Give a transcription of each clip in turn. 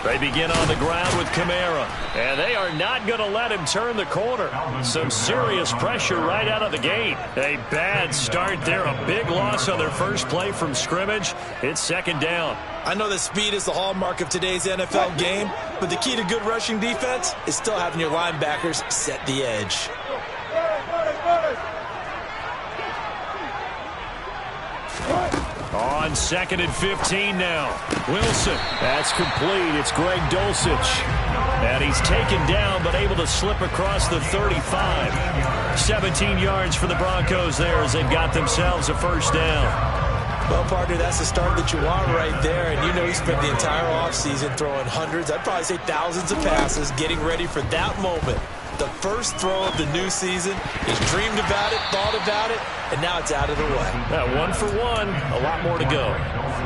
They begin on the ground with Kamara, and they are not going to let him turn the corner. Some serious pressure right out of the gate. A bad start there, a big loss on their first play from scrimmage. It's second down. I know that speed is the hallmark of today's NFL game, but the key to good rushing defense is still having your linebackers set the edge. On 2nd and 15 now. Wilson. That's complete. It's Greg Dulcich. And he's taken down but able to slip across the 35. 17 yards for the Broncos there as they've got themselves a first down. Well, partner, that's the start that you want right there. And you know he spent the entire offseason throwing hundreds, I'd probably say thousands of passes, getting ready for that moment. The first throw of the new season. He's dreamed about it, thought about it, and now it's out of the way. Yeah, 1 for 1, a lot more to go.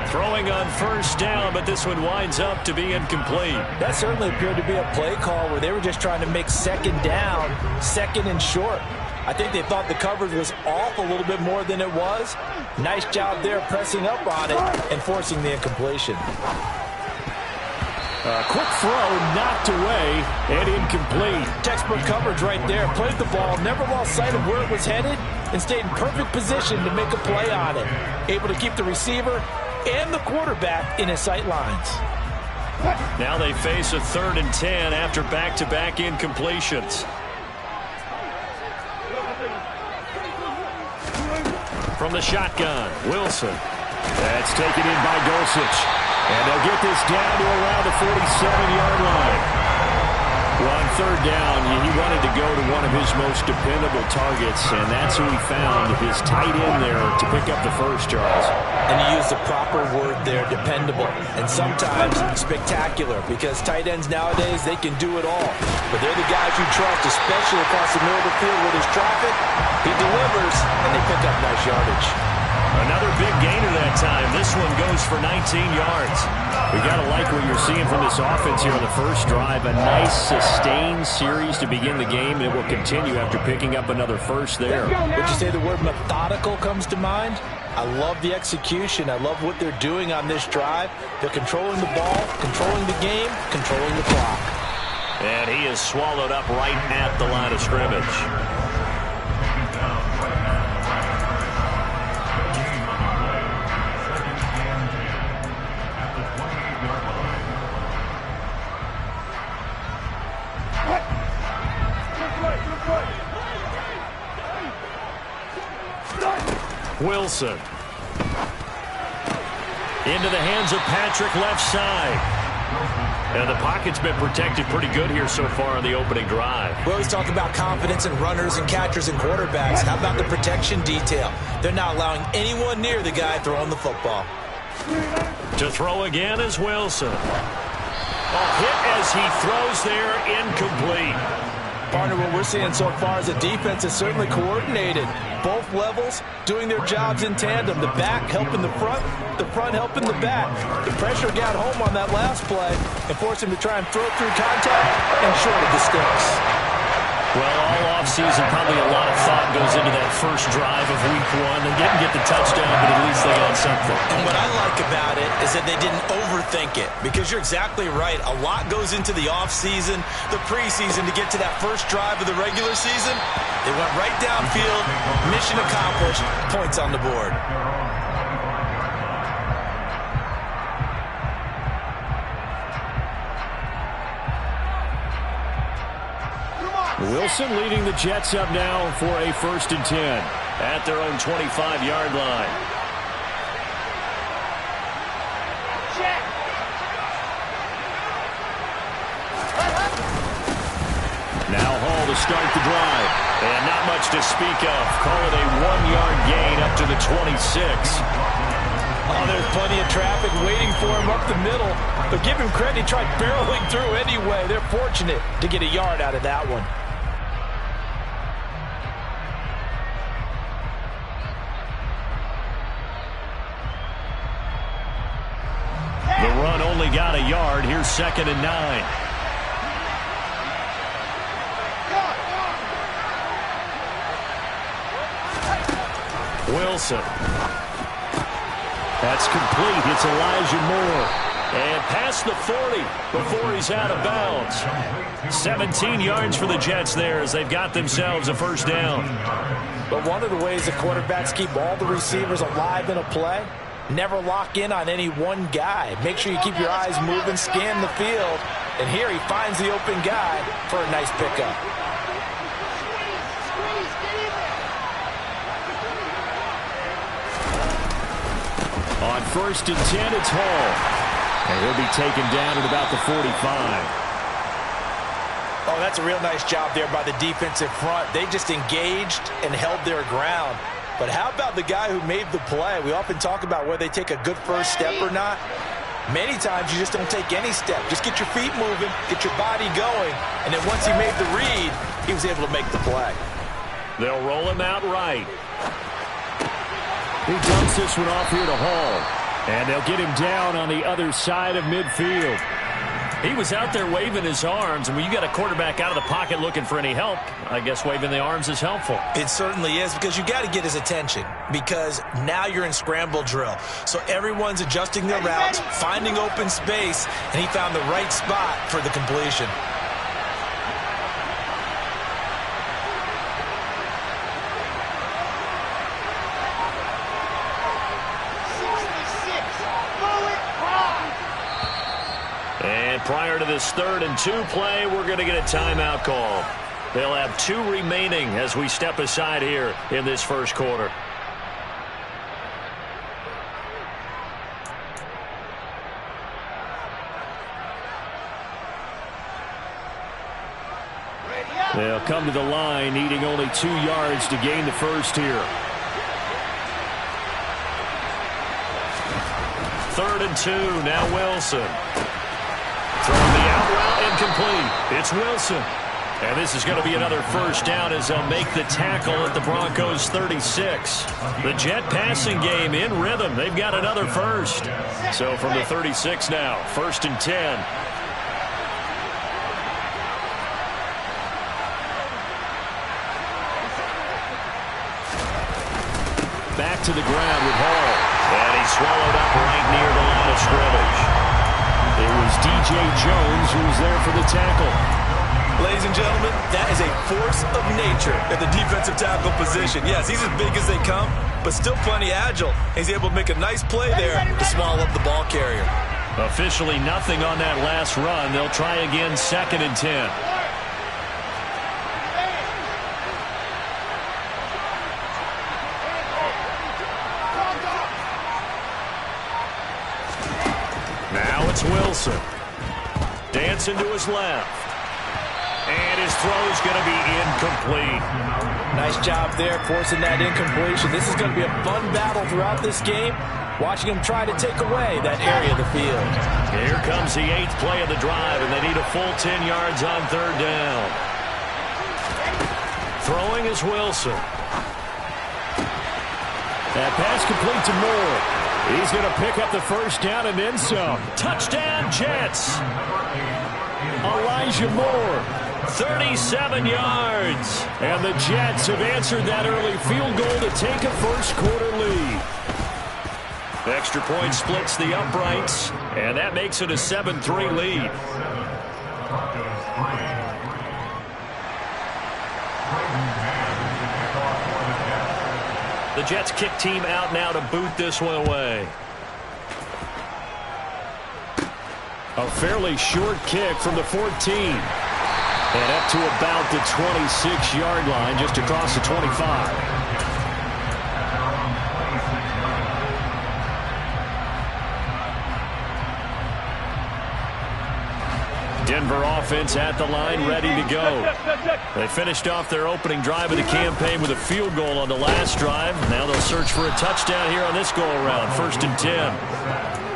Throwing on first down, but this one winds up to be incomplete. That certainly appeared to be a play call where they were just trying to make second down, second and short. I think they thought the coverage was off a little bit more than it was. Nice job there pressing up on it and forcing the incompletion. Quick throw, knocked away, and incomplete. Textbook coverage right there. Played the ball, never lost sight of where it was headed, and stayed in perfect position to make a play on it. Able to keep the receiver and the quarterback in his sight lines. Now they face a 3rd and 10 after back-to-back incompletions. From the shotgun, Wilson. That's taken in by Dulcich. And they'll get this down to around the 47-yard line. Well, on 3rd down, he wanted to go to one of his most dependable targets, and that's who he found, his tight end there, to pick up the first, Charles. And you use the proper word there, dependable, and sometimes spectacular, because tight ends nowadays, they can do it all. But they're the guys you trust, especially across the middle of the field where there's traffic. He delivers, and they pick up nice yardage. Another big gainer that time. This one goes for 19 yards. We got to like what you're seeing from this offense here on the first drive. A nice sustained series to begin the game, and it will continue after picking up another first there. Would you say the word methodical comes to mind? I love the execution. I love what they're doing on this drive. They're controlling the ball, controlling the game, controlling the clock. And he is swallowed up right at the line of scrimmage. Wilson. Into the hands of Patrick, left side. And the pocket's been protected pretty good here so far on the opening drive. We always talk about confidence in runners and catchers and quarterbacks. How about the protection detail? They're not allowing anyone near the guy throwing the football. To throw again is Wilson. A hit as he throws there, incomplete. Partner, what we're seeing so far is the defense is certainly coordinated. Both levels doing their jobs in tandem. The back helping the front helping the back. The pressure got home on that last play and forced him to try and throw through contact and shorted the sticks. Well, all offseason, probably a lot of thought goes into that first drive of week 1. They didn't get the touchdown, but at least they got something. And what I like about it is that they didn't overthink it, because you're exactly right. A lot goes into the offseason, the preseason, to get to that first drive of the regular season. They went right downfield, mission accomplished, points on the board. Wilson leading the Jets up now for a 1st and 10 at their own 25-yard line. Now Hall to start the drive. And not much to speak of. Call it a 1-yard gain up to the 26. Oh, there's plenty of traffic waiting for him up the middle. But give him credit, he tried barreling through anyway. They're fortunate to get a yard out of that one. The run only got a yard. Here's 2nd and 9. Wilson. That's complete. It's Elijah Moore. And past the 40 before he's out of bounds. 17 yards for the Jets there as they've got themselves a first down. But one of the ways the quarterbacks keep all the receivers alive in a play, never lock in on any one guy. Make sure you keep your eyes moving, scan the field. And here he finds the open guy for a nice pickup. On 1st and 10, it's Hall. And he'll be taken down at about the 45. Oh, that's a real nice job there by the defensive front. They just engaged and held their ground. But how about the guy who made the play? We often talk about whether they take a good first step or not. Many times you just don't take any step. Just get your feet moving, get your body going, and then once he made the read, he was able to make the play. They'll roll him out right. He dumps this one off here to Hall. And they'll get him down on the other side of midfield. He was out there waving his arms, and when you got a quarterback out of the pocket looking for any help, I guess waving the arms is helpful. It certainly is, because you got to get his attention, because now you're in scramble drill. So everyone's adjusting their routes, finding open space, and he found the right spot for the completion. Prior to this 3rd and 2 play, we're going to get a timeout call. They'll have 2 remaining as we step aside here in this first quarter. They'll come to the line, needing only 2 yards to gain the first here. 3rd and 2, now Wilson. Throwing the out route incomplete. It's Wilson. And this is going to be another first down as they'll make the tackle at the Broncos 36. The Jet passing game in rhythm. They've got another first. So from the 36 now, 1st and 10. Back to the ground with Hall. And he's swallowed up right near the line of scrimmage. It was DJ Jones who was there for the tackle. Ladies and gentlemen, that is a force of nature at the defensive tackle position. Yes, he's as big as they come, but still plenty agile. He's able to make a nice play there to swallow up the ball carrier. Officially nothing on that last run. They'll try again 2nd and 10. Now it's Wilson. Dancing to his left. And his throw's going to be incomplete. Nice job there, forcing that incompletion. This is going to be a fun battle throughout this game. Watching him try to take away that area of the field. Here comes the 8th play of the drive, and they need a full 10 yards on 3rd down. Throwing is Wilson. That pass complete to Moore. He's going to pick up the first down and then some. Touchdown, Jets. Elijah Moore, 37 yards. And the Jets have answered that early field goal to take a first quarter lead. Extra point splits the uprights, and that makes it a 7-3 lead. The Jets kick team out now to boot this one away. A fairly short kick from the 14. And up to about the 26-yard line, just across the 25. Denver offense at the line, ready to go. They finished off their opening drive of the campaign with a field goal on the last drive. Now they'll search for a touchdown here on this go-around, 1st and 10.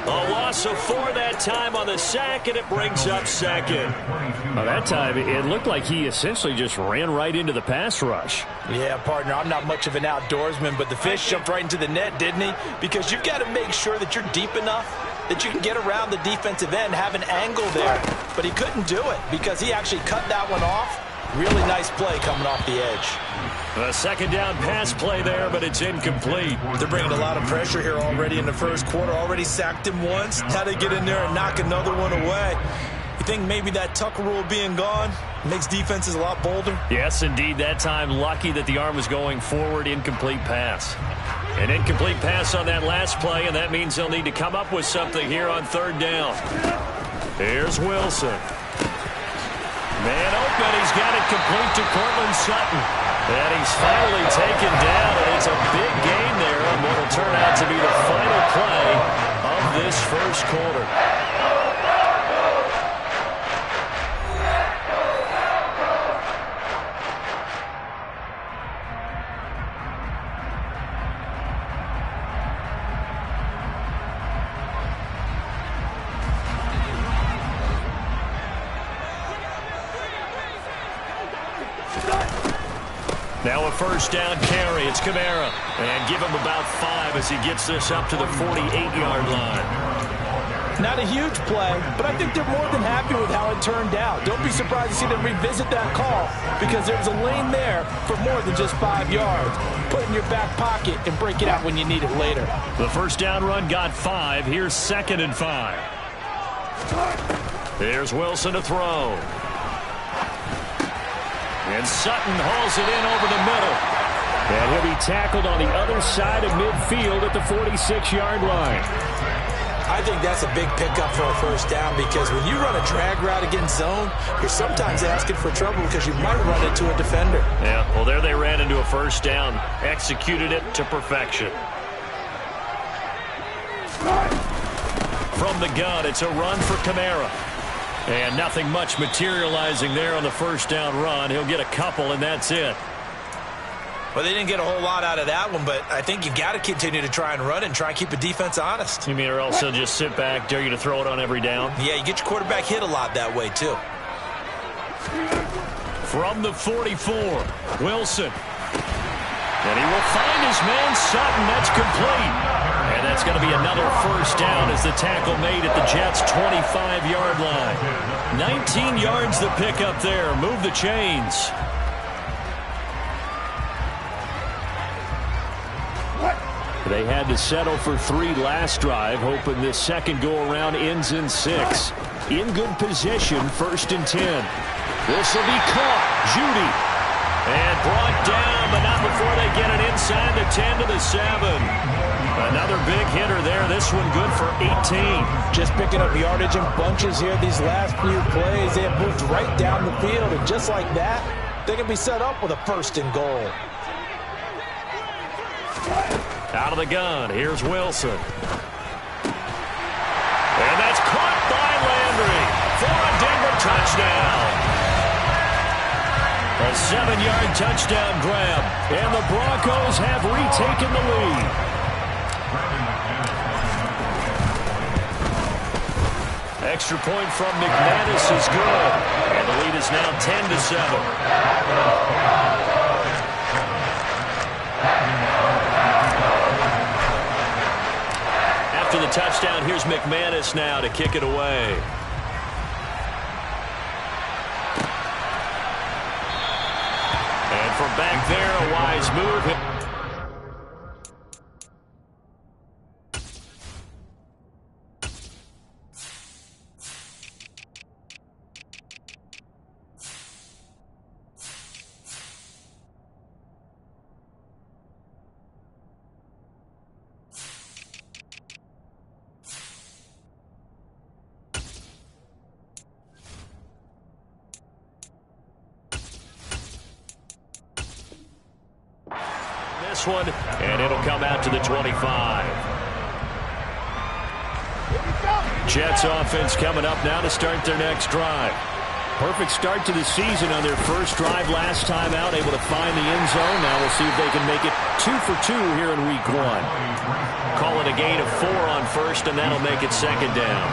A loss of 4 that time on the sack, and it brings up 2nd. Well, that time, it looked like he essentially just ran right into the pass rush. Yeah, partner, I'm not much of an outdoorsman, but the fish jumped right into the net, didn't he? Because you've got to make sure that you're deep enough that you can get around the defensive end, have an angle there. But he couldn't do it because he actually cut that one off. Really nice play coming off the edge. A second down pass play there, but it's incomplete. They're bringing a lot of pressure here already in the first quarter. Already sacked him once. Now they get in there and knock another one away. You think maybe that Tucker rule being gone makes defenses a lot bolder? Yes, indeed. That time, lucky that the arm was going forward. Incomplete pass. An incomplete pass on that last play, and that means they'll need to come up with something here on third down. Here's Wilson. Man open. He's got it complete to Cortland Sutton. And he's finally taken down, and it's a big gain there on what will turn out to be the final play of this first quarter. Now a first down carry. It's Kamara. And give him about 5 as he gets this up to the 48-yard line. Not a huge play, but I think they're more than happy with how it turned out. Don't be surprised to see them revisit that call because there's a lane there for more than just 5 yards. Put it in your back pocket and break it out when you need it later. The first down run got 5. Here's 2nd and 5. Here's Wilson to throw. And Sutton hauls it in over the middle. And he'll be tackled on the other side of midfield at the 46-yard line. I think that's a big pickup for a first down because when you run a drag route against zone, you're sometimes asking for trouble because you might run into a defender. Yeah, well, there they ran into a first down. Executed it to perfection. From the gun, it's a run for Kamara. And nothing much materializing there on the first down run. He'll get a couple, and that's it. Well, they didn't get a whole lot out of that one, but I think you've got to continue to try and run and try and keep the defense honest. You mean or else they'll just sit back, dare you to throw it on every down? Yeah, you get your quarterback hit a lot that way, too. From the 44, Wilson. And he will find his man, Sutton. That's complete. And that's going to be another first down as the tackle made at the Jets' 25-yard line. 19 yards the pickup there. Move the chains. They had to settle for 3 last drive, hoping this second go-around ends in 6. In good position, 1st and 10. This will be caught. Judy. And brought down, but not before they get it inside the 10 to the 7. Another big hitter there. This one good for 18. Just picking up yardage in bunches here these last few plays. They have moved right down the field, and just like that, they can be set up with a 1st and goal. Out of the gun, here's Wilson. And that's caught by Landry for a Denver touchdown. A 7-yard touchdown grab, and the Broncos have retaken the lead. Extra point from McManus is good, and the lead is now 10-7. After the touchdown, here's McManus now to kick it away. And from back there, a wise move. This one, and it'll come out to the 25. Jets offense coming up now to start their next drive. Perfect start to the season on their first drive last time out, able to find the end zone. Now we'll see if they can make it 2 for 2 here in week 1. Call it a gain of 4 on first, and that'll make it 2nd down.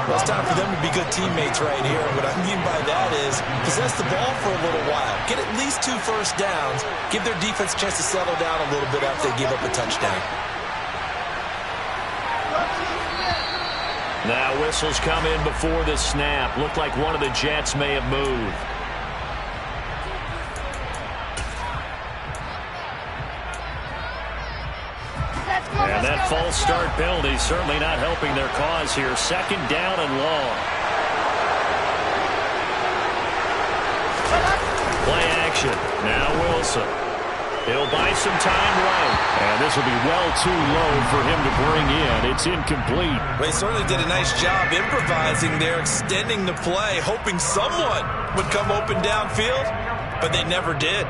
Well, it's time for them to be good teammates right here. What I mean by that is possess the ball for a little while. Get at least 2 first downs. Give their defense a chance to settle down a little bit after they give up a touchdown. Now whistles come in before the snap. Looked like one of the Jets may have moved. false start penalty certainly not helping their cause here. Second down and long. Play action. Now Wilson. He'll buy some time right. And this will be well too low for him to bring in. It's incomplete. Well, they certainly did a nice job improvising there, extending the play, hoping someone would come open downfield, but they never did.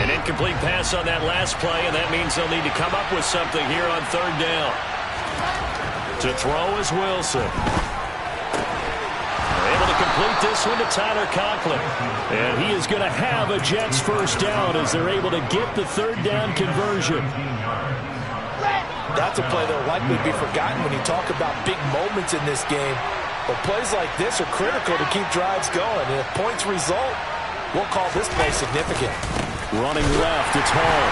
An incomplete pass on that last play, and that means they'll need to come up with something here on third down. To throw is Wilson. Complete this one to Tyler Conklin. And he is going to have a Jets first down as they're able to get the third down conversion. That's a play that will likely be forgotten when you talk about big moments in this game. But plays like this are critical to keep drives going. And if points result, we'll call this play significant. Running left, it's Hall.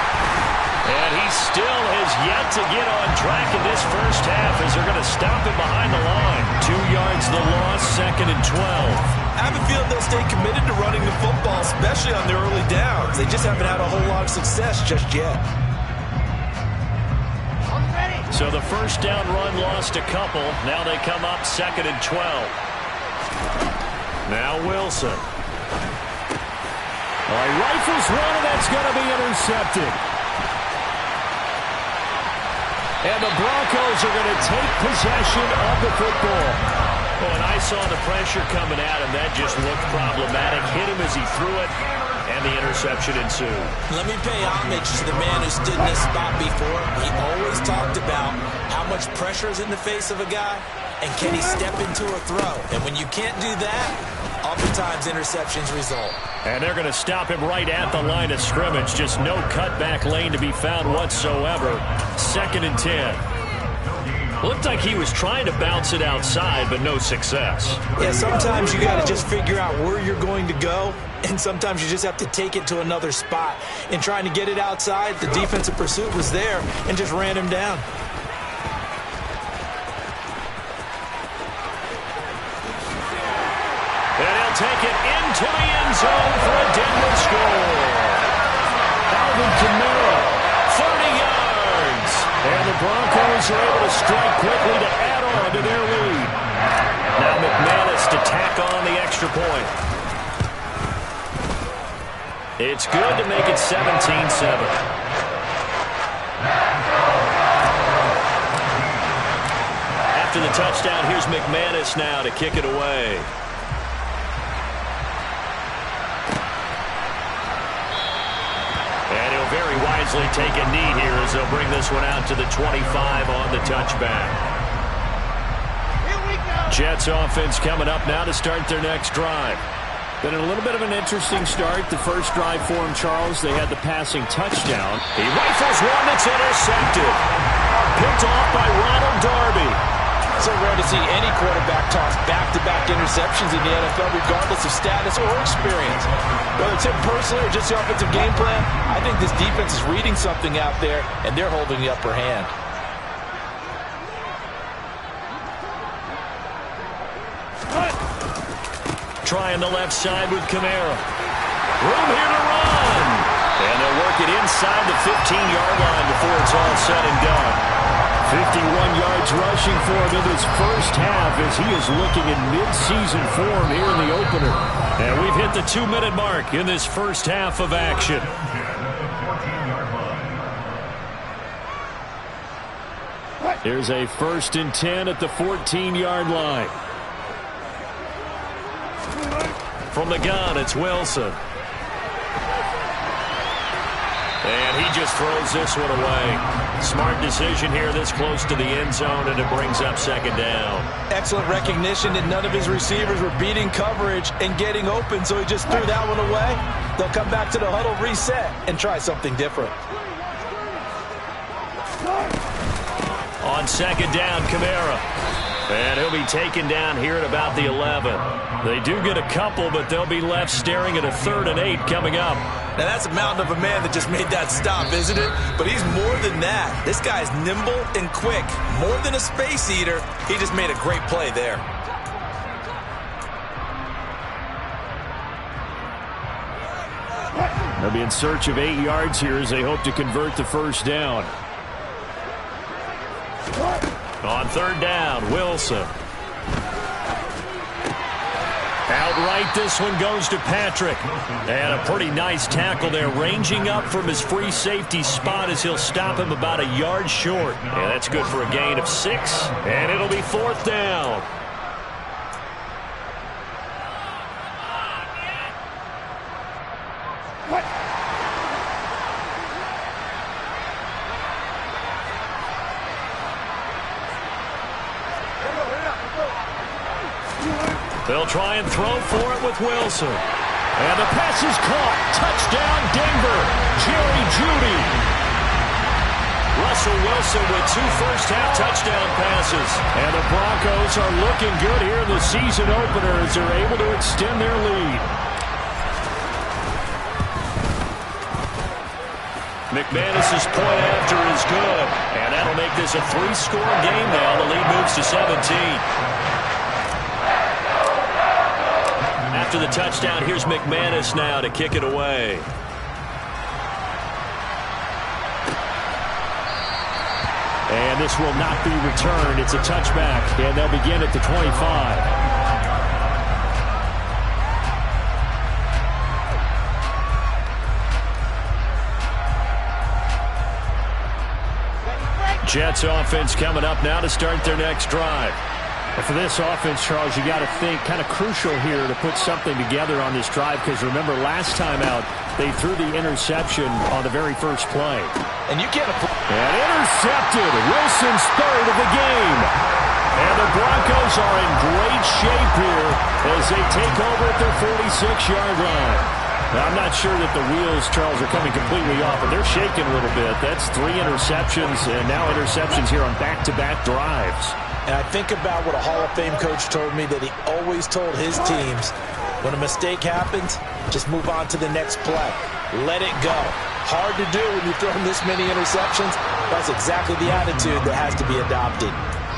And he still has yet to get on track in this first half as they're going to stop him behind the line. 2 yards the loss, 2nd and 12. I have a feeling they'll stay committed to running the football, especially on their early downs. They just haven't had a whole lot of success just yet. So the first down run lost a couple. Now they come up 2nd and 12. Now Wilson. Rifles one, and that's going to be intercepted. And the Broncos are going to take possession of the football. Oh, and I saw the pressure coming at him. That just looked problematic. Hit him as he threw it, and the interception ensued. Let me pay homage to the man who stood in this spot before. He always talked about how much pressure is in the face of a guy, and can he step into a throw. And when you can't do that, oftentimes interceptions result. And they're going to stop him right at the line of scrimmage. Just no cutback lane to be found whatsoever. 2nd and 10. Looked like he was trying to bounce it outside, but no success. Yeah, sometimes you got to just figure out where you're going to go, and sometimes you just have to take it to another spot. In trying to get it outside, the defensive pursuit was there and just ran him down. And he'll take it into the end zone for a Denver score. Alvin Kamara, 30 yards. And the Broncos are able to strike quickly to add on to their lead. Now McManus to tack on the extra point. It's good to make it 17-7. After the touchdown, here's McManus now to kick it away. And he'll very wisely take a knee here as they'll bring this one out to the 25 on the touchback. Here we go. Jets offense coming up now to start their next drive. Been a little bit of an interesting start. The first drive for him, Charles, they had the passing touchdown. He rifles one that's intercepted. Picked off by Ronald Darby. So rare to see any quarterback toss back-to-back interceptions in the NFL, regardless of status or experience. Whether it's him personally or just the offensive game plan, I think this defense is reading something out there, and they're holding the upper hand. Trying the left side with Kamara. Room here to run. And they'll work it inside the 15-yard line before it's all said and done. 51 yards rushing for him in this first half as he is looking in mid-season form here in the opener. And we've hit the 2-minute mark in this first half of action. Here's a 1st and 10 at the 14-yard line. From the gun, it's Wilson. And he just throws this one away. Smart decision here this close to the end zone, and it brings up 2nd down. Excellent recognition that none of his receivers were beating coverage and getting open, so he just threw that one away. They'll come back to the huddle, reset, and try something different. On 2nd down, Kamara. And he'll be taken down here at about the 11. They do get a couple, but they'll be left staring at a 3rd and 8 coming up. Now, that's a mountain of a man that just made that stop, isn't it? But he's more than that. This guy's nimble and quick. More than a space eater, he just made a great play there. The They'll be in search of 8 yards here as they hope to convert the first down. On third down, Wilson. Outright, this one goes to Patrick. And a pretty nice tackle there, ranging up from his free safety spot as he'll stop him about a yard short. And that's good for a gain of 6, and it'll be fourth down. They'll try and throw for it with Wilson. And the pass is caught. Touchdown, Denver. Jerry Jeudy. Russell Wilson with 2 first-half touchdown passes. And the Broncos are looking good here in the season opener as they're able to extend their lead. McManus's point after is good. And that'll make this a 3-score game now. The lead moves to 17. After the touchdown, here's McManus now to kick it away. And this will not be returned. It's a touchback, and they'll begin at the 25. Jets offense coming up now to start their next drive. And for this offense, Charles, you got to think kind of crucial here to put something together on this drive, because remember last time out they threw the interception on the very first play. And you can't. And intercepted. Wilson's third of the game. And the Broncos are in great shape here as they take over at their 46-yard line. Now, I'm not sure that the wheels, Charles, are coming completely off, but they're shaking a little bit. That's 3 interceptions, and now interceptions here on back-to-back drives. And I think about what a Hall of Fame coach told me, that he always told his teams, when a mistake happens, just move on to the next play. Let it go. Hard to do when you've thrown this many interceptions. That's exactly the attitude that has to be adopted.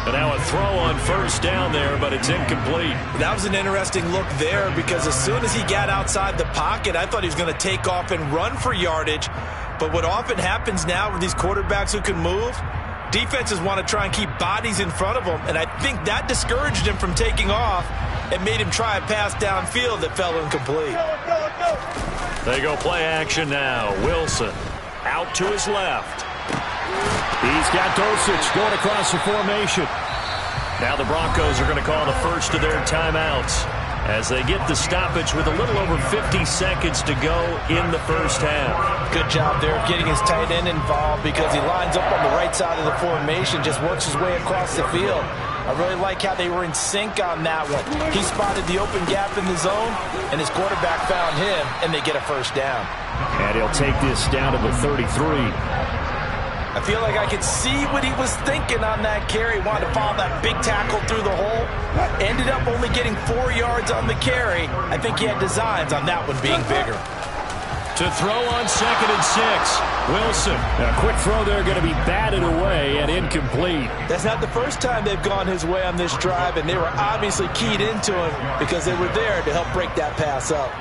And now a throw on first down there, but it's incomplete. That was an interesting look there, because as soon as he got outside the pocket, I thought he was going to take off and run for yardage. But what often happens now with these quarterbacks who can move, defenses want to try and keep bodies in front of them, and I think that discouraged him from taking off and made him try a pass downfield that fell incomplete. They go play action now. Wilson out to his left. He's got Dulcich going across the formation. Now the Broncos are going to call the first of their timeouts as they get the stoppage with a little over 50 seconds to go in the first half. Good job there of getting his tight end involved, because he lines up on the right side of the formation, just works his way across the field. I really like how they were in sync on that one. He spotted the open gap in the zone, and his quarterback found him, and they get a first down. And he'll take this down to the 33. I feel like I could see what he was thinking on that carry. Wanted to follow that big tackle through the hole. Ended up only getting 4 yards on the carry. I think he had designs on that one being bigger. To throw on 2nd and 6. Wilson. A quick throw there, going to be batted away and incomplete. That's not the first time they've gone his way on this drive, and they were obviously keyed into him because they were there to help break that pass up.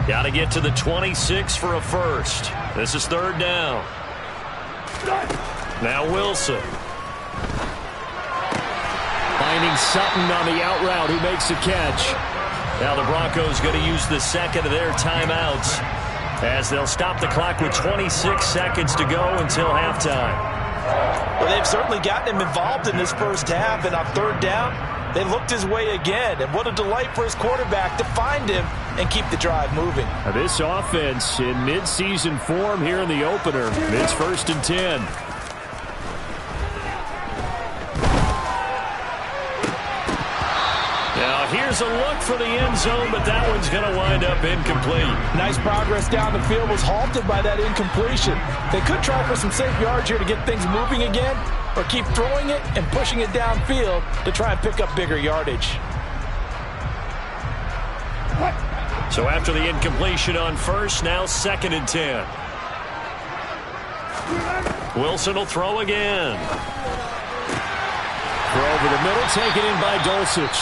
Got to get to the 26 for a first. This is 3rd down. Now Wilson. Finding Sutton on the out route, who makes the catch. Now the Broncos going to use the second of their timeouts as they'll stop the clock with 26 seconds to go until halftime. Well, they've certainly gotten him involved in this first half, and on 3rd down, they looked his way again. And what a delight for his quarterback to find him and keep the drive moving. Now this offense in midseason form here in the opener. It's 1st and 10. Now here's a look for the end zone, but that one's going to wind up incomplete. Nice progress down the field, was halted by that incompletion. They could try for some safe yards here to get things moving again, or keep throwing it and pushing it downfield to try and pick up bigger yardage. So after the incompletion on first, now 2nd and 10. Wilson will throw again. Throw over the middle, taken in by Dulcich.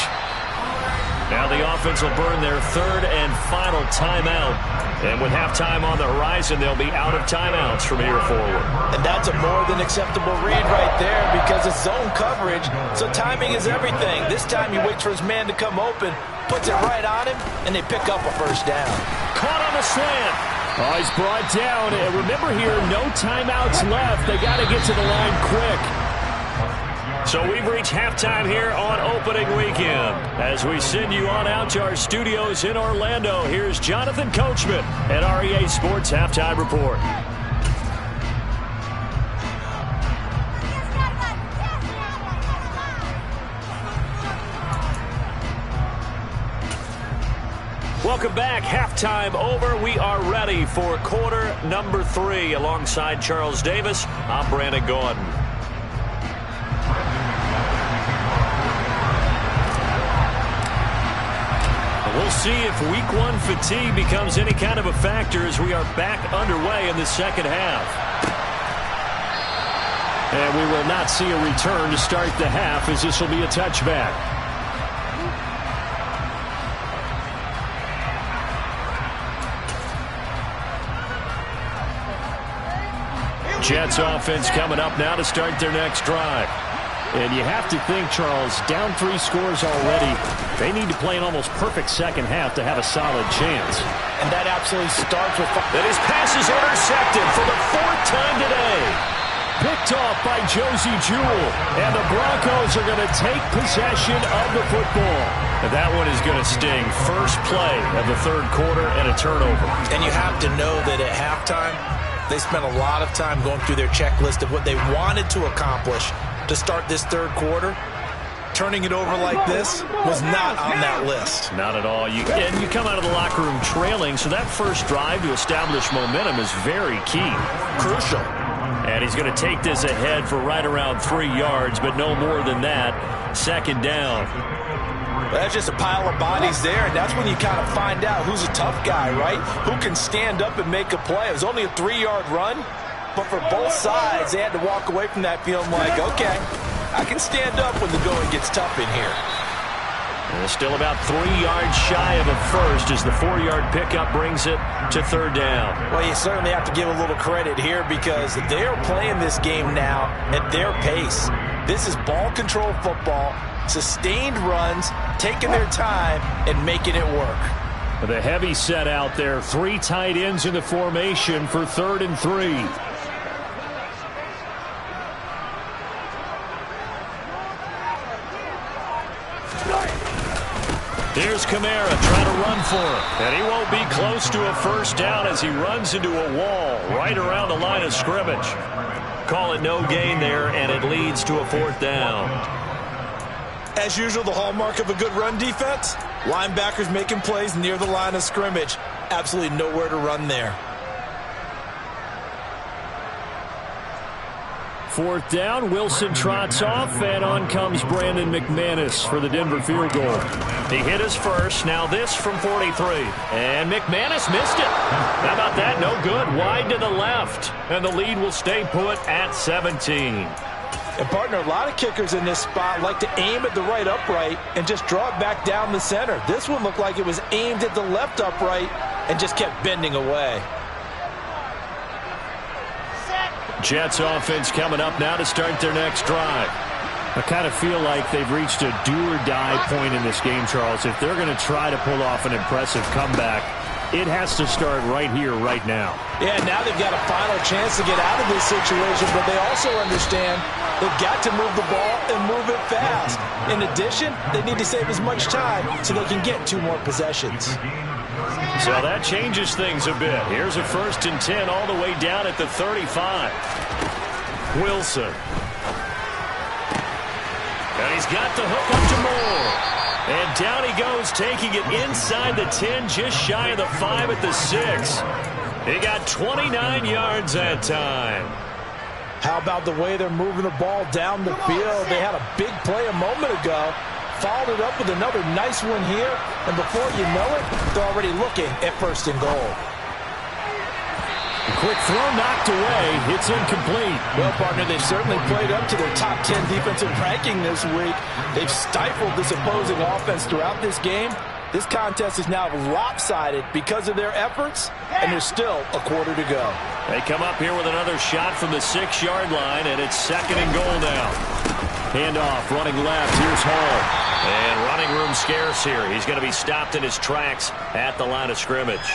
Now the offense will burn their third and final timeout. And with halftime on the horizon, they'll be out of timeouts from here forward. And that's a more than acceptable read right there because it's zone coverage, so timing is everything. This time he waits for his man to come open, puts it right on him, and they pick up a first down. Caught on the slant. Oh, he's brought down. And remember here, no timeouts left. They got to get to the line quick. So we've reached halftime here on opening weekend. As we send you on out to our studios in Orlando, here's Jonathan Coachman at REA Sports Halftime Report. Welcome back. Halftime over. We are ready for quarter number 3. Alongside Charles Davis, I'm Brandon Gordon. We'll see if week 1 fatigue becomes any kind of a factor as we are back underway in the second half. And we will not see a return to start the half as this will be a touchback. Jets offense coming up now to start their next drive. And you have to think, Charles, down 3 scores already. They need to play an almost perfect second half to have a solid chance. And that absolutely starts with... That his pass is intercepted for the 4th time today. Picked off by Josie Jewell. And the Broncos are going to take possession of the football. And that one is going to sting. First play of the 3rd quarter and a turnover. And you have to know that at halftime, they spent a lot of time going through their checklist of what they wanted to accomplish to start this 3rd quarter. Turning it over like this was not on that list. Not at all. And you come out of the locker room trailing, so that first drive to establish momentum is very key. Crucial. And he's going to take this ahead for right around 3 yards, but no more than that. 2nd down. That's just a pile of bodies there, and that's when you kind of find out who's a tough guy, right? Who can stand up and make a play. It was only a 3-yard run, but for both sides, they had to walk away from that feeling like, okay, I can stand up when the going gets tough in here. And still about 3 yards shy of a first as the 4-yard pickup brings it to 3rd down. Well, you certainly have to give a little credit here because they're playing this game now at their pace. This is ball control football, sustained runs, taking their time and making it work. The heavy set out there, 3 tight ends in the formation for 3rd and 3. Here's Kamara trying to run for it. And he won't be close to a first down as he runs into a wall right around the line of scrimmage. Call it no gain there, and it leads to a 4th down. As usual, the hallmark of a good run defense, linebackers making plays near the line of scrimmage. Absolutely nowhere to run there. 4th down, Wilson trots off, and on comes Brandon McManus for the Denver field goal. He hit his first, now this from 43. And McManus missed it. How about that? No good. Wide to the left. And the lead will stay put at 17. And partner, a lot of kickers in this spot like to aim at the right upright and just draw it back down the center. This one looked like it was aimed at the left upright and just kept bending away. Jets offense coming up now to start their next drive. I kind of feel like they've reached a do-or-die point in this game, Charles. If they're going to try to pull off an impressive comeback, it has to start right here, right now. Yeah, now they've got a final chance to get out of this situation, but they also understand they've got to move the ball and move it fast. In addition, they need to save as much time so they can get 2 more possessions. So that changes things a bit. Here's a 1st and 10 all the way down at the 35. Wilson. And he's got the hook up to Moore. And down he goes, taking it inside the 10, just shy of the 5 at the 6. He got 29 yards that time. How about the way they're moving the ball down the field? They had a big play a moment ago. Followed it up with another nice one here. And before you know it, they're already looking at 1st and goal. Quick throw knocked away. It's incomplete. Well, partner, they've certainly played up to their top 10 defensive ranking this week. They've stifled this opposing offense throughout this game. This contest is now lopsided because of their efforts, and there's still a quarter to go. They come up here with another shot from the 6-yard line, and it's 2nd and goal now. Handoff, running left. Here's Hall. And running room scarce here. He's going to be stopped in his tracks at the line of scrimmage.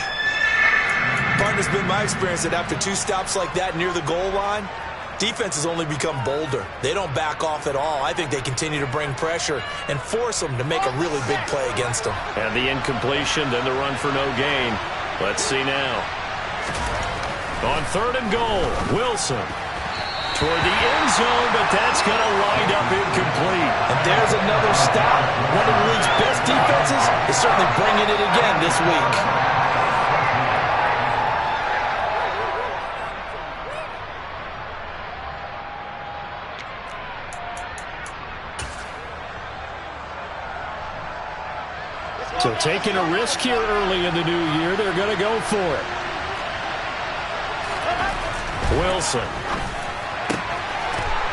Partner, it's been my experience that after 2 stops like that near the goal line, defenses only become bolder. They don't back off at all. I think they continue to bring pressure and force them to make a really big play against them. And the incompletion, then the run for no gain. Let's see now. On 3rd and goal, Wilson. Toward the end zone, but that's going to wind up incomplete. And there's another stop. One of the league's best defenses is certainly bringing it again this week. So taking a risk here early in the new year, they're going to go for it. Wilson.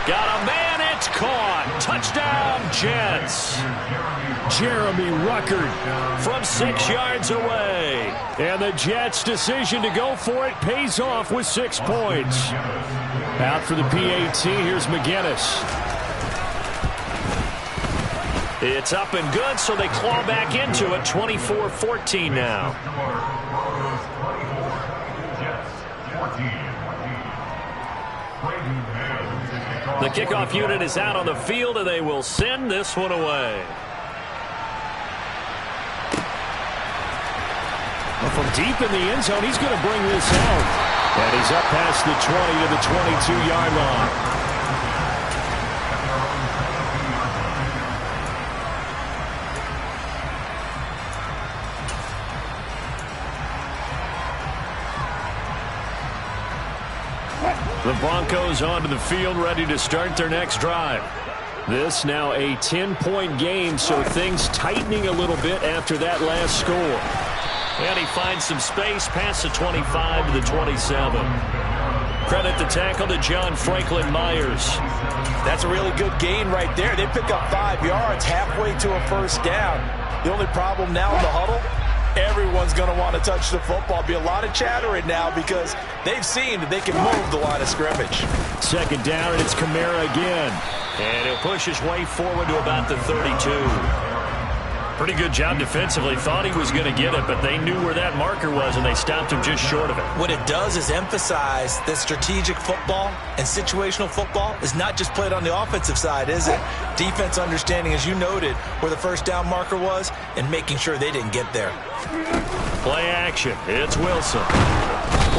Got a man, it's caught. Touchdown, Jets. Jeremy Ruckert from 6 yards away. And the Jets' decision to go for it pays off with 6 points. Out for the PAT, here's McGinnis. It's up and good, so they claw back into it. 24-14 now. The kickoff unit is out on the field, and they will send this one away. Well, from deep in the end zone, he's going to bring this out. And he's up past the 20 to the 22-yard line. The Broncos onto the field, ready to start their next drive. This now a 10-point game, so things tightening a little bit after that last score. And he finds some space past the 25 to the 27. Credit the tackle to John Franklin Myers. That's a really good gain right there. They pick up 5 yards halfway to a 1st down. The only problem now in the huddle, everyone's going to want to touch the football. Be a lot of chattering now because they've seen that they can move the line of scrimmage. 2nd down, and it's Kamara again. And he'll push his way forward to about the 32. Pretty good job defensively. Thought he was going to get it, but they knew where that marker was, and they stopped him just short of it. What it does is emphasize that strategic football and situational football is not just played on the offensive side, is it? Defense understanding, as you noted, where the 1st down marker was and making sure they didn't get there. Play action. It's Wilson.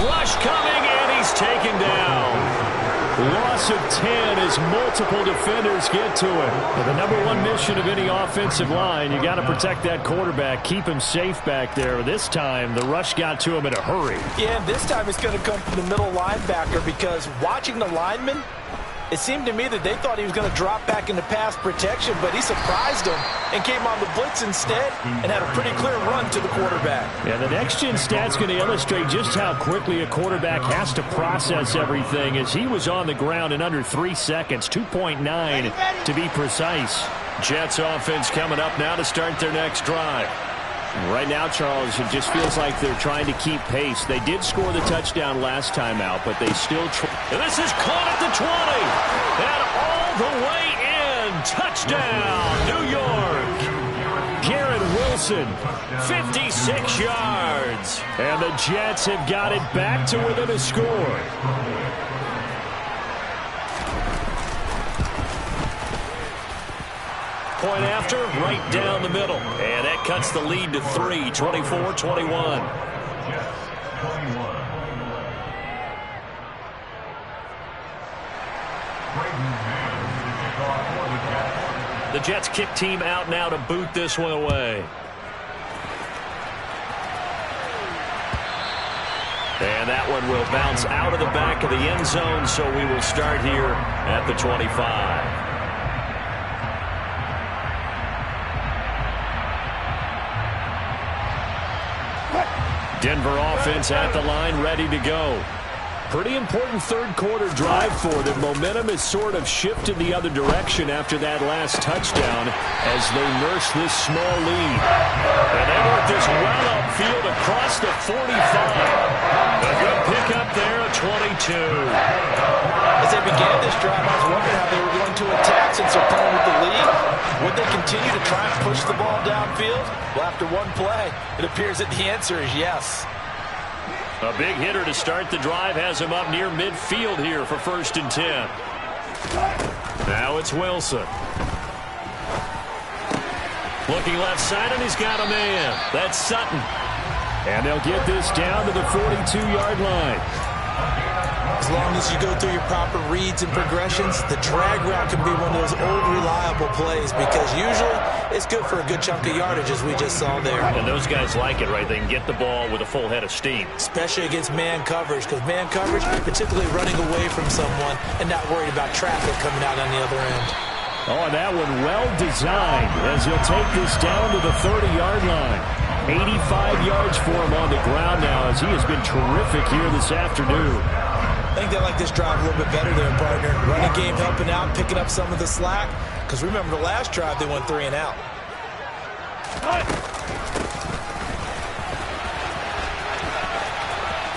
Rush coming, and he's taken down. Loss of 10 as multiple defenders get to him. And the #1 mission of any offensive line, you got to protect that quarterback, keep him safe back there. This time, the rush got to him in a hurry. Yeah, and this time it's going to come from the middle linebacker because watching the lineman, it seemed to me that they thought he was going to drop back into pass protection, but he surprised them and came on the blitz instead and had a pretty clear run to the quarterback. Yeah, the next-gen stat's going to illustrate just how quickly a quarterback has to process everything as he was on the ground in under 3 seconds, 2.9 to be precise. Jets offense coming up now to start their next drive. Right now, Charles, it just feels like they're trying to keep pace. They did score the touchdown last time out, but they still and this is caught at the 20. And all the way in. Touchdown, New York. Garrett Wilson, 56 yards. And the Jets have got it back to within a score. Point after, right down the middle. And that cuts the lead to 3, 24-21. The Jets kick team out now to boot this one away. And that one will bounce out of the back of the end zone, so we will start here at the 25. Denver offense at the line, ready to go. Pretty important third-quarter drive for them. Momentum has sort of shifted the other direction after that last touchdown as they nurse this small lead. And they work this well upfield across the 45. A good pickup there at 22. As they began this drive, I was wondering how they were going to attack since they're coming with the lead. Would they continue to try and push the ball downfield? Well, after one play, it appears that the answer is yes. A big hitter to start the drive has him up near midfield here for 1st and 10. Now it's Wilson. Looking left side, and he's got a man. That's Sutton. And they'll get this down to the 42-yard line. As long as you go through your proper reads and progressions, the drag route can be one of those old reliable plays because usually it's good for a good chunk of yardage as we just saw there. And those guys like it, right? They can get the ball with a full head of steam. Especially against man coverage because man coverage, particularly running away from someone and not worried about traffic coming out on the other end. Oh, and that one well designed as he'll take this down to the 30-yard line. 85 yards for him on the ground now as he has been terrific here this afternoon. I think they like this drive a little bit better there, partner. Running game helping out, picking up some of the slack. Because remember the last drive, they went 3 and out.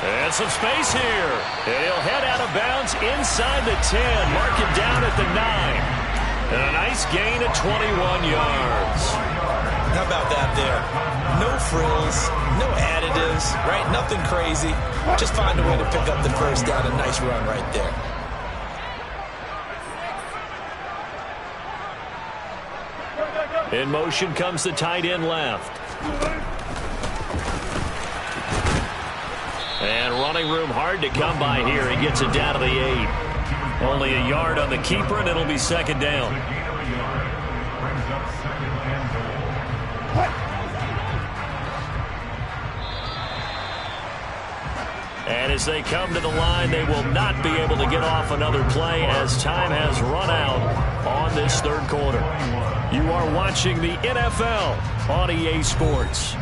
And some space here. And he'll head out of bounds inside the 10. Mark it down at the 9. And a nice gain at 21 yards. How about that there? No frills, no additives, right? Nothing crazy. Just find a way to pick up the first down. A nice run right there. In motion comes the tight end left. And running room hard to come by here. He gets it down to the 8. Only a yard on the keeper, and it'll be 2nd down. And as they come to the line, they will not be able to get off another play as time has run out on this 3rd quarter. You are watching the NFL on EA Sports.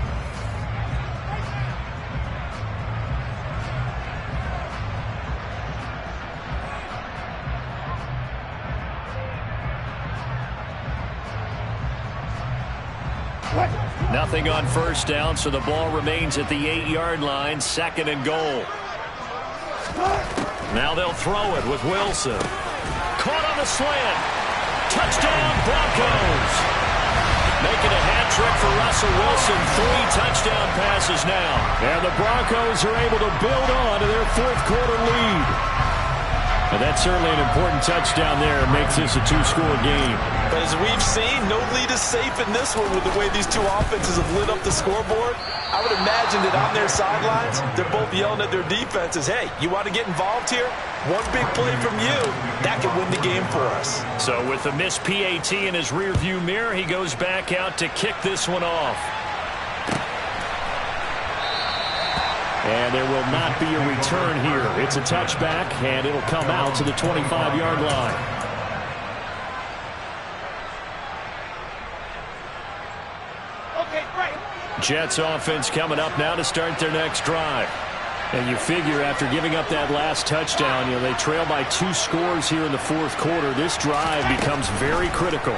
Nothing on 1st down, so the ball remains at the 8-yard line, 2nd and goal. Now they'll throw it with Wilson. Caught on the slant. Touchdown, Broncos. Making a hat trick for Russell Wilson. 3 touchdown passes now. And the Broncos are able to build on to their 4th quarter lead. And that's certainly an important touchdown there. It makes this a 2-score game. But as we've seen, no lead is safe in this one with the way these two offenses have lit up the scoreboard. I would imagine that on their sidelines, they're both yelling at their defenses, hey, you want to get involved here? One big play from you, that could win the game for us. So with the missed PAT in his rearview mirror, he goes back out to kick this one off. And there will not be a return here. It's a touchback, and it'll come out to the 25-yard line. Jets offense coming up now to start their next drive. And you figure after giving up that last touchdown, they trail by 2 scores here in the 4th quarter. This drive becomes very critical.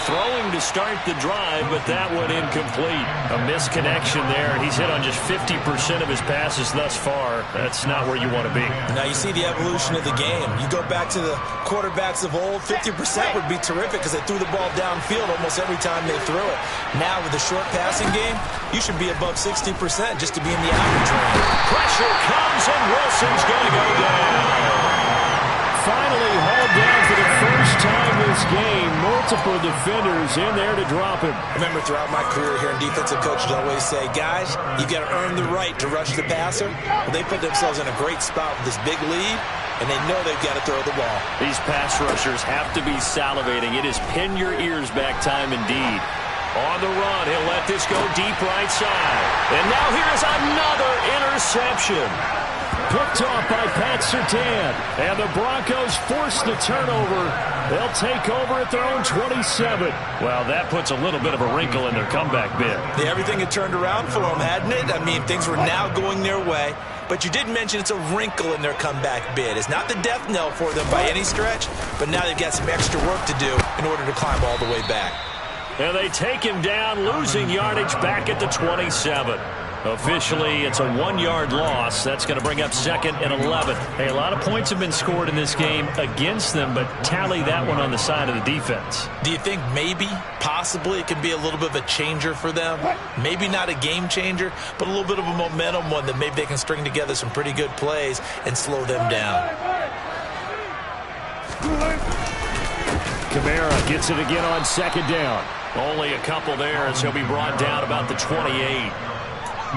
Throwing to start the drive, but that one incomplete. A misconnection there. He's hit on just 50% of his passes thus far. That's not where you want to be. Now you see the evolution of the game. You go back to the quarterbacks of old, 50% would be terrific because they threw the ball downfield almost every time they threw it. Now with the short passing game, you should be above 60% just to be in the average range. Pressure comes, and Wilson's going to go down. Finally hauled down for the first time this game. Multiple defenders in there to drop him. Remember, throughout my career here in defensive coaches, I always say, guys, you got to earn the right to rush the passer. Well, they put themselves in a great spot with this big lead, and they know they've got to throw the ball. These pass rushers have to be salivating. It is pin your ears back time indeed. On the run, he'll let this go deep right side. And now here's another interception. picked off by Pat Surtain. And the Broncos force the turnover. They'll take over at their own 27. Well, that puts a little bit of a wrinkle in their comeback bid. Yeah, everything had turned around for them, hadn't it? I mean, things were now going their way. But you did mention it's a wrinkle in their comeback bid. It's not the death knell for them by any stretch, but now they've got some extra work to do in order to climb all the way back. And they take him down, losing yardage back at the 27. Officially, it's a 1-yard loss. That's going to bring up 2nd and 11. Hey, a lot of points have been scored in this game against them, but tally that one on the side of the defense. Do you think maybe, possibly, it can be a little bit of a changer for them? Maybe not a game changer, but a little bit of a momentum one that maybe they can string together some pretty good plays and slow them down. Kamara gets it again on 2nd down. Only a couple there as he'll be brought down about the 28.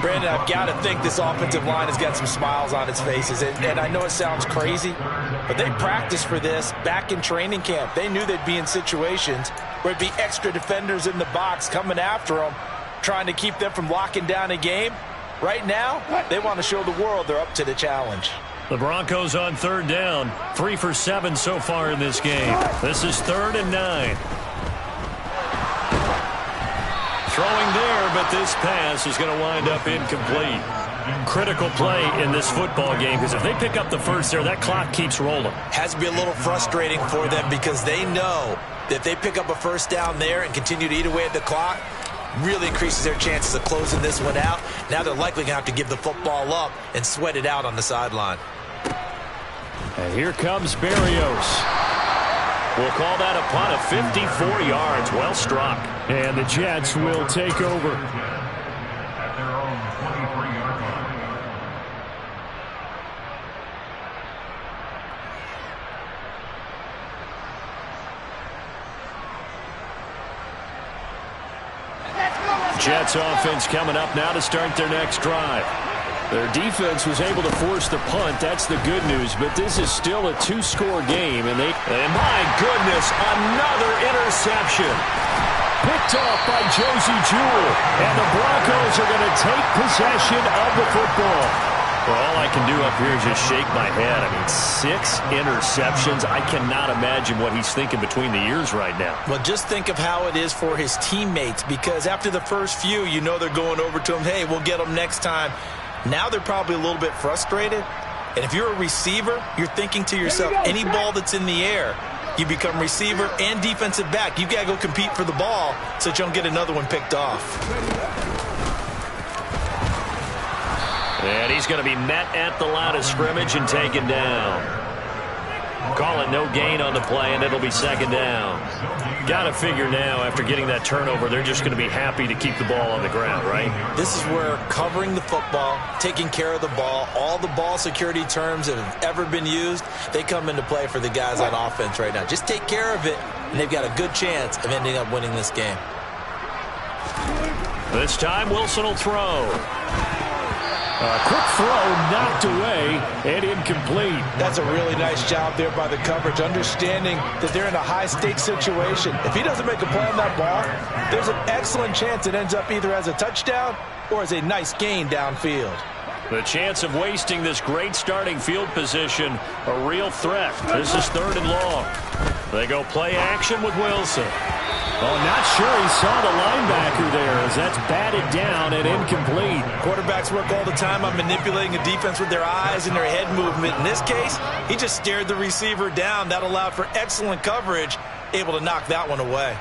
Brandon, I've got to think this offensive line has got some smiles on its faces. And I know it sounds crazy, but they practiced for this back in training camp. They knew they'd be in situations where it'd be extra defenders in the box coming after them, trying to keep them from locking down a game. Right now, they want to show the world they're up to the challenge. The Broncos on 3rd down. 3 for 7 so far in this game. This is 3rd and 9. Throwing there, but this pass is going to wind up incomplete. Critical play in this football game, because if they pick up the first there, that clock keeps rolling. Has to be a little frustrating for them because they know that if they pick up a first down there and continue to eat away at the clock, really increases their chances of closing this one out. Now they're likely going to have to give the football up and sweat it out on the sideline. And here comes Berrios. We'll call that a punt of 54 yards. Well struck. And the Jets will take over. Jets offense coming up now to start their next drive. Their defense was able to force the punt. That's the good news. But this is still a 2-score game. And my goodness, another interception. Picked off by Josie Jewell. And the Broncos are going to take possession of the football. Well, all I can do up here is just shake my head. I mean, 6 interceptions. I cannot imagine what he's thinking between the ears right now. Well, just think of how it is for his teammates, because after the first few, you know they're going over to him, hey, we'll get them next time. Now they're probably a little bit frustrated. And if you're a receiver, you're thinking to yourself, any ball that's in the air, you become receiver and defensive back. You've got to go compete for the ball so that you don't get another one picked off. And he's going to be met at the line of scrimmage and taken down. Call it no gain on the play, and it'll be 2nd down. Got to figure now, after getting that turnover, they're just going to be happy to keep the ball on the ground, right? This is where covering the football, taking care of the ball, all the ball security terms that have ever been used, they come into play for the guys on offense right now. Just take care of it, and they've got a good chance of ending up winning this game. This time, Wilson will throw. A quick throw knocked away and incomplete. That's a really nice job there by the coverage, understanding that they're in a high-stakes situation. If he doesn't make a play on that ball, there's an excellent chance it ends up either as a touchdown or as a nice gain downfield. The chance of wasting this great starting field position, a real threat. This is 3rd and long. They go play action with Wilson. Oh, not sure he saw the linebacker there as that's batted down and incomplete. Quarterbacks work all the time on manipulating a defense with their eyes and their head movement. In this case, he just stared the receiver down. That allowed for excellent coverage, able to knock that one away.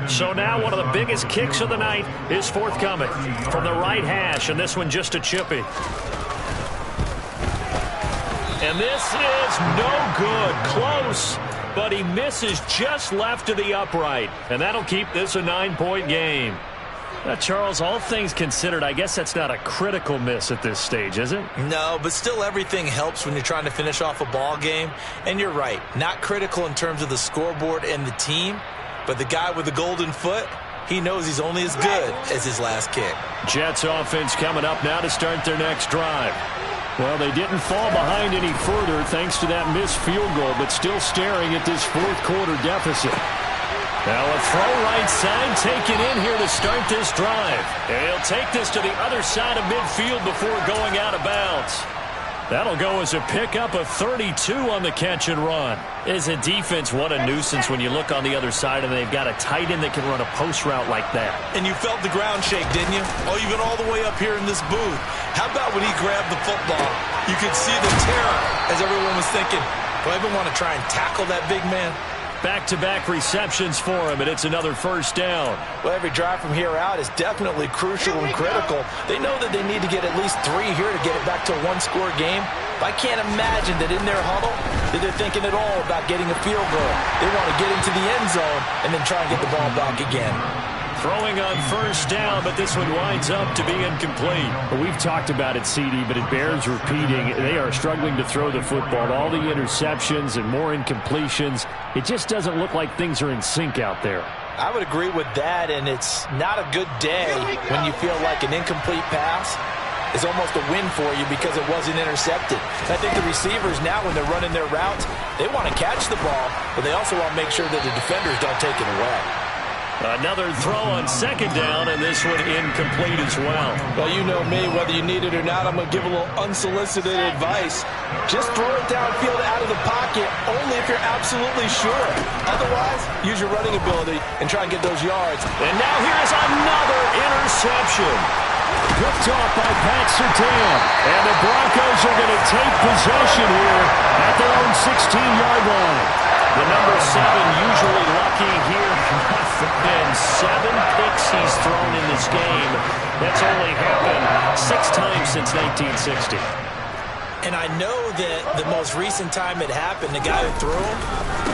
So now one of the biggest kicks of the night is forthcoming from the right hash, and this one just a chippy. And this is no good. Close, but he misses just left of the upright, and that'll keep this a 9-point game. Charles, all things considered, I guess that's not a critical miss at this stage, is it? No, but still everything helps when you're trying to finish off a ball game. And you're right, not critical in terms of the scoreboard and the team. But the guy with the golden foot, he knows he's only as good as his last kick. Jets offense coming up now to start their next drive. Well, they didn't fall behind any further thanks to that missed field goal, but still staring at this 4th quarter deficit. Now a throw right side taken in here to start this drive. And he'll take this to the other side of midfield before going out of bounds. That'll go as a pickup of 32 on the catch and run. As a defense, what a nuisance when you look on the other side and they've got a tight end that can run a post route like that. And you felt the ground shake, didn't you? Oh, even all the way up here in this booth. How about when he grabbed the football? You could see the terror as everyone was thinking, do I even want to try and tackle that big man? Back-to-back receptions for him, and it's another first down. Well, every drive from here out is definitely crucial and critical. They know that they need to get at least 3 here to get it back to a one-score game. But I can't imagine that in their huddle that they're thinking at all about getting a field goal. They want to get into the end zone and then try and get the ball back again. Throwing on first down, but this one winds up to be incomplete. Well, we've talked about it, CD, but it bears repeating. They are struggling to throw the football. All the interceptions and more incompletions. It just doesn't look like things are in sync out there. I would agree with that, and it's not a good day when you feel like an incomplete pass is almost a win for you because it wasn't intercepted. I think the receivers now, when they're running their routes, they want to catch the ball, but they also want to make sure that the defenders don't take it away. Another throw on second down, and this one incomplete as well. Well, you know me, whether you need it or not, I'm going to give a little unsolicited advice. Just throw it downfield out of the pocket, only if you're absolutely sure. Otherwise, use your running ability and try and get those yards. And now here's another interception. Picked off by Pat Surtain. And the Broncos are going to take possession here at their own 16-yard line. The number 7 usually lucky here. Been 7 picks he's thrown in this game. That's only happened 6 times since 1960. And I know that the most recent time it happened, the guy who threw him,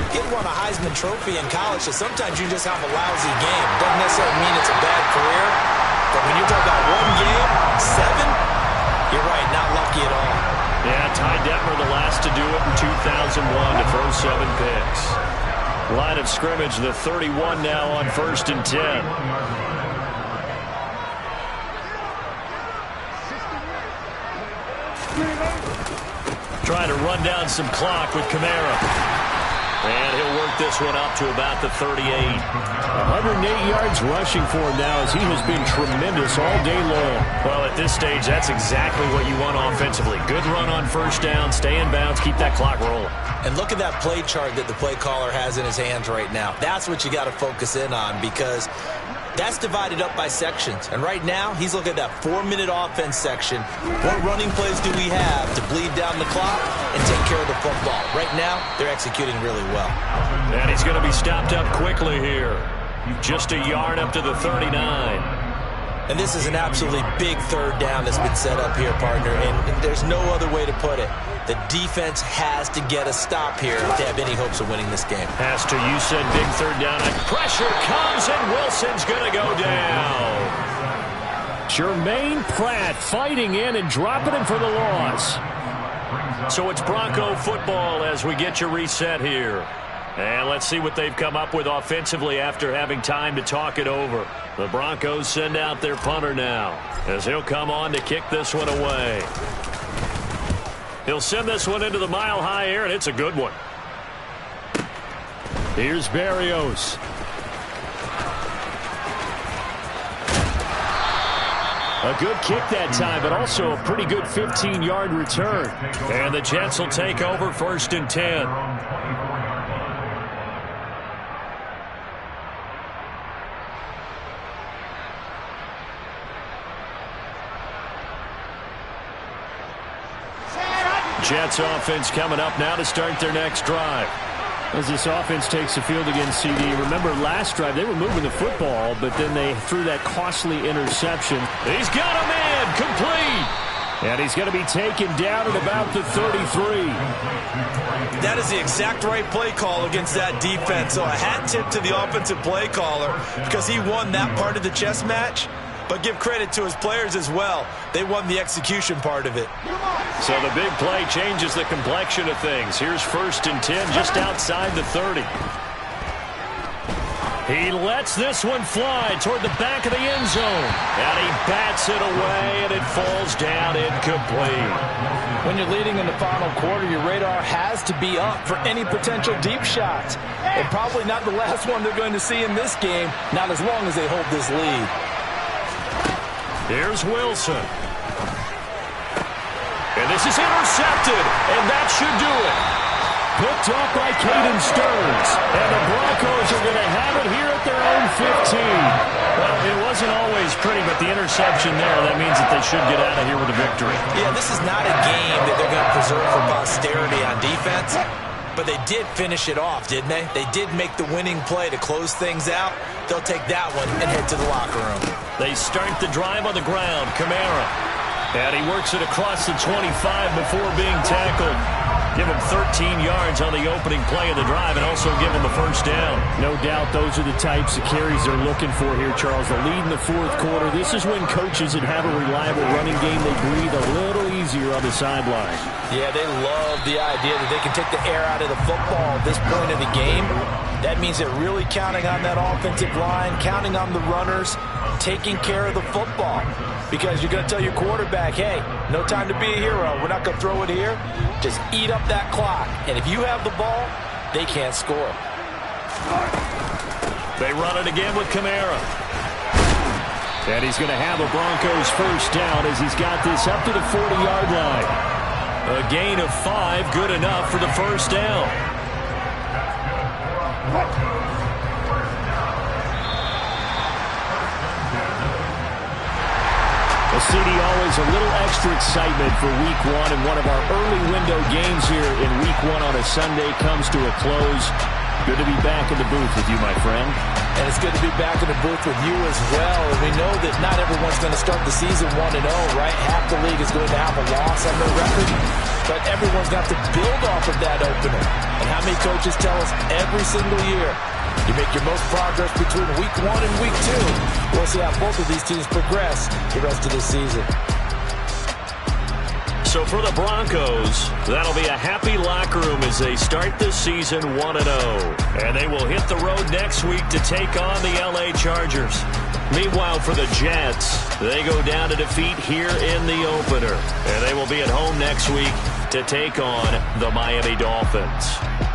he won a Heisman Trophy in college, so sometimes you just have a lousy game. Doesn't necessarily mean it's a bad career, but when you're talking about one game, 7, you're right, not lucky at all. Yeah, Ty Detmer the last to do it in 2001 to throw 7 picks. Line of scrimmage, the 31 now on 1st and 10. Trying to run down some clock with Kamara. And he'll work this one up to about the 38. 108 yards rushing for him now as he has been tremendous all day long. Well, at this stage, that's exactly what you want offensively. Good run on first down, stay in bounds, keep that clock rolling. And look at that play chart that the play caller has in his hands right now. That's what you got to focus in on because that's divided up by sections. And right now, he's looking at that 4-minute offense section. What running plays do we have to bleed down the clock and take care of the football? Right now, they're executing really well. And he's going to be stopped up quickly here. Just a yard up to the 39. And this is an absolutely big third down that's been set up here, partner. And there's no other way to put it. The defense has to get a stop here to have any hopes of winning this game. Has to. You said big third down. And pressure comes, and Wilson's going to go down. Jermaine Pratt fighting in and dropping him for the loss. So it's Bronco football as we get you reset here. And let's see what they've come up with offensively after having time to talk it over. The Broncos send out their punter now as he'll come on to kick this one away. He'll send this one into the mile-high air, and it's a good one. Here's Berrios. A good kick that time, but also a pretty good 15-yard return. And the Jets will take over 1st and 10. Jets offense coming up now to start their next drive. As this offense takes the field against CD, remember last drive they were moving the football, but then they threw that costly interception. He's got a man complete. And he's going to be taken down at about the 33. That is the exact right play call against that defense. So a hat tip to the offensive play caller because he won that part of the chess match. But give credit to his players as well. They won the execution part of it. So the big play changes the complexion of things. Here's 1st and 10 just outside the 30. He lets this one fly toward the back of the end zone. And he bats it away, and it falls down incomplete. When you're leading in the final quarter, your radar has to be up for any potential deep shots. And probably not the last one they're going to see in this game, not as long as they hold this lead. Here's Wilson. And this is intercepted, and that should do it. Picked up by Caden Stearns. And the Broncos are going to have it here at their own 15. Well, it wasn't always pretty, but the interception there, that means that they should get out of here with a victory. Yeah, this is not a game that they're going to preserve for posterity on defense. But they did finish it off, didn't they? They did make the winning play to close things out. They'll take that one and head to the locker room. They start the drive on the ground. Kamara. And he works it across the 25 before being tackled. Give him 13 yards on the opening play of the drive and also give him the first down. No doubt those are the types of carries they're looking for here, Charles. The lead in the fourth quarter. This is when coaches that have a reliable running game, they breathe a little easier on the sideline. Yeah, they love the idea that they can take the air out of the football at this point in the game. That means they're really counting on that offensive line, counting on the runners, taking care of the football. Because you're going to tell your quarterback, hey, no time to be a hero. We're not going to throw it here. Just eat up that clock. And if you have the ball, they can't score. They run it again with Kamara. And he's going to have a Broncos first down as he's got this up to the 40-yard line. A gain of 5, good enough for the first down. CD, always a little extra excitement for Week 1, and one of our early window games here in Week 1 on a Sunday comes to a close. Good to be back in the booth with you, my friend. And it's good to be back in the booth with you as well. And we know that not everyone's going to start the season 1-0, right? Half the league is going to have a loss on their record. But everyone's got to build off of that opener. And how many coaches tell us every single year, you make your most progress between Week 1 and Week 2. We'll see how both of these teams progress the rest of the season. So for the Broncos, that'll be a happy locker room as they start the season 1-0. And they will hit the road next week to take on the LA Chargers. Meanwhile, for the Jets, they go down to defeat here in the opener. And they will be at home next week to take on the Miami Dolphins.